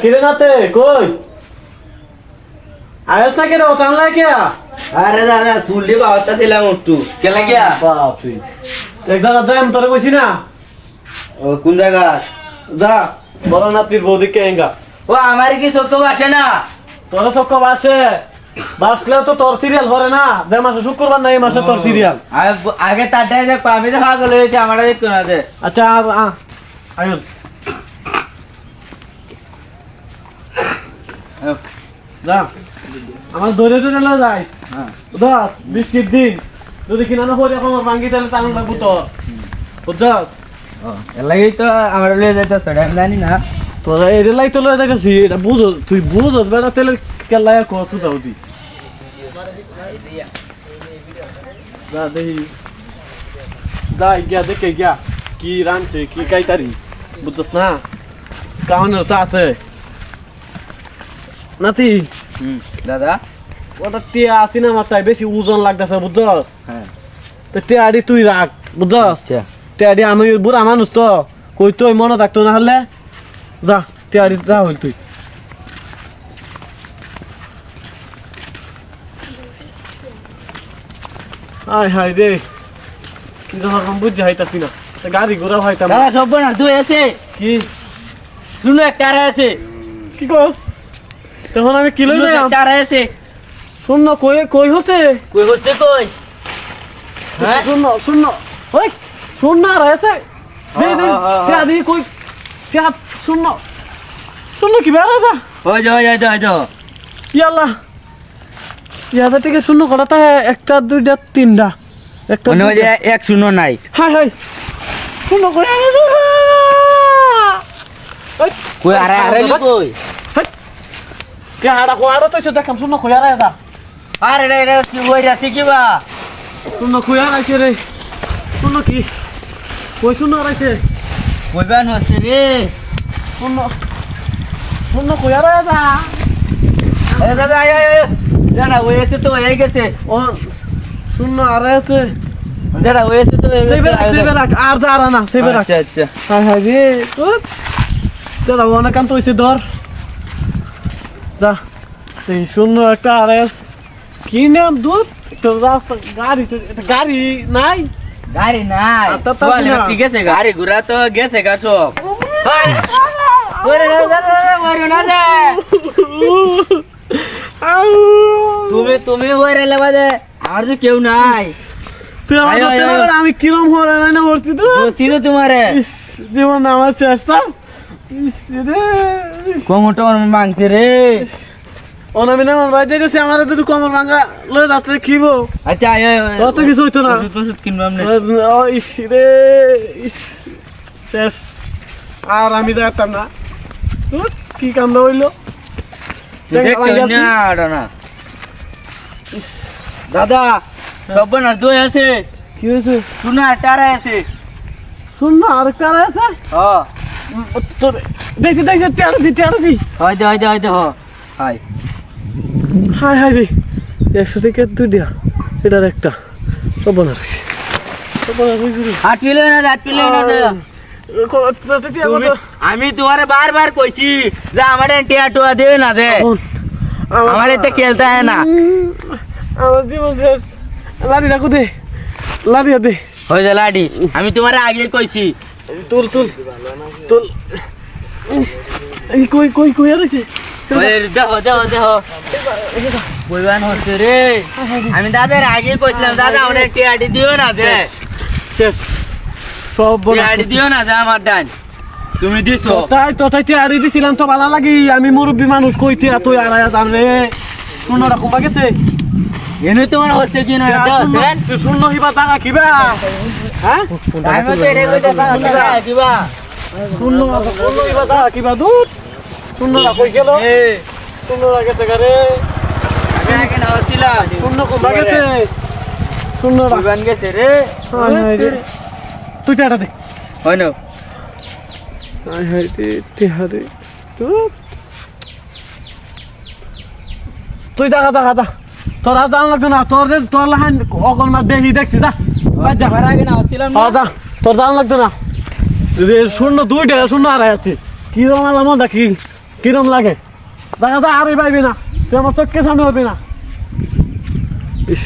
কিরে নাতে কই আয়স না কেন ওখান লাগে আরে দাদা শুনলি বাবাটা ছিলাম একটু কেলা গিয়া বাপ রে এক জায়গা যাই আমি তোরে কইছি না ও কোন জায়গা যা বড় নাতির বৌদিকে এঙ্গা ও আমার কি চোখ আসে না তোর সব কব আছে বাসলেও তো তোর সিরিয়াল হরে না যে মাসে শুক্রবার না এই মাসে তোর সিরিয়াল আগে তারটাই দেখ আমি তো পাগল হয়েছে আমার দেখতো না যে আচ্ছা আয়ন যা আমার ধরে ধরে না যাই বুঝাস বৃষ্টির দিন যদি কিনা না হরে এখন ভাঙ্গি তাহলে টানুন লাগবো তোর বুঝাস এর লাগেই তো আমার লিয়ে যাইতেছে আমি জানি না তোরা এর লাই তো লয়ে দেখেছি এটা বুঝো তুই বুঝোস বেড়া তেলে কেলাই কস উঠাউতি যা দেখি যা গিয়া দেখে গিয়া কি রানছে কি কাইতারি বুঝছস না কাউনের তো আছে নাতি দাদা ওটা টিয়া আসি না মাথায় বেশি ওজন লাগতেছে বুঝছস হ্যাঁ তো টিয়াডি তুই রাখ বুঝছস আচ্ছা টিয়াডি আমি বুড়া মানুষ তো কই তুই মনে থাকতো না হলে যা টিয়াডি যা হইল তুই আয় হায় রে কি ধরম বুঝে হাইতাছি না গাড়ি ঘোড়া হইতাম দাদা সব না তুই আছে কি শুনো একটা আছে কি কস তখন আমি কি লই যাই একটা আছে শুন না কই কই হচ্ছে কই হচ্ছে কই হ্যাঁ শুন না ওই শুন না আছে দে দে টিয়াডি কই টিয়া শুন না কি বেলা যা ওই যাও ইয়াল্লা ইয়াদা থেকে শূন্য করাটা একটা দুইটা তিনটা একটা মনে হয় যে এক শূন্য নাই হাই হাই শূন্য করে কই আরে আরে কই কে হাড়া কোয়ারো তো দেখাম শূন্য খোয়া রে দা আরে রে রে কি হই রাতি কি বা শূন্য খোয়া রাইছে রে শূন্য কি কই শূন্য রাইছে কই বান হচ্ছে রে শূন্য খোয়া রে দা এ দাদা আয় দাদা ওই এসে তো হয়ে গেছে ও শূন্য আরে আছে দাদা ওই এসে তো সেবেরা আর দাঁড়া না সেবেরা আচ্ছা আচ্ছা হাই হাই রে দাদা অনেক কান্ত হয়েছে ধর যা এই শূন্য একটা আরেস কি নাম দুধ তো রাস্তা গাড়ি নাই গাড়ি নাই ঠিক আছে গাড়ি ঘোরা তো গেছে গা সব তুমি ওই রেলে বাজে আর তো কেউ নাই তুই আমি কিরম হরে না করছি তো ছিল তোমারে জীবন আমার চেষ্টা কোমরটা মাংছে রে অনামি না ভাই দেখেছি আমার তো কমর ভাঙা লয়ে আসলে খিবো আচ্ছা অত কিছু হইতো না ওষুধ কিনবো আমি ইস রে শেষ আর আমি দেখতাম না কি কামটা হইলো দাদা সব না দই আছে কি হয়েছে শোনা টারা আছে শুন না আরেকটা আছে হ্যাঁ তোর দেখি দেখি টেড়া দি হয়তো হাই হাই হাই রে 100 টাকা দুইটা এটার একটা সব না হাট পিলে না আমি তোমারে বারবার কইছি যে আমার টিয়া টুয়া দেবে না দে আমার এতে খেলতে হয় না আমার জীবন শেষ লাড়ি রাখো দে লাড়িয়া দে হয়ে যা লাডি আমি তোমারে আগে কইছি তুল এই কই আছে দেখো বইবান হচ্ছে রে আমি দাদার আগে কইছিলাম দাদা আমার টিয়াটি দিও না দে শেষ সব টিয়াটি দিও না দে আমার ডান তুমি দিছো তাই টিয়ারি দিছিলাম তো ভালো লাগি আমি মুরব্বী মানুষ কইতে তুই আড়াইয়া দাম রে শূন্যটা কমা গেছে এনে তোমার হচ্ছে কি না তুই শূন্য হিবা টাকা কিবা হ্যাঁ আমি তো রে কইতা কিবা শূন্য হিবা টাকা কিবা দুধ শূন্যটা কই গেল শূন্যটা গেছে গারে আমি আগে না হচ্ছিলাম শূন্য কমা গেছে শূন্যটা বইবান গেছে রে তুই টাটা দে হয় না আয় হায় রে টেহারে তুই দেখা তোরা দাম লাগতো না তোর লাহান অকল মার দেখি দেখছি যা যাবার আগে না হচ্ছিলাম যা তোর দাম লাগতো না শূন্য 2 টাকা শূন্য আড়াই আছে কি রকম দেখি কিরম লাগে দেখা যায় আরে পাইবি না তুই আমার চোখকে সামনে হবি না ইস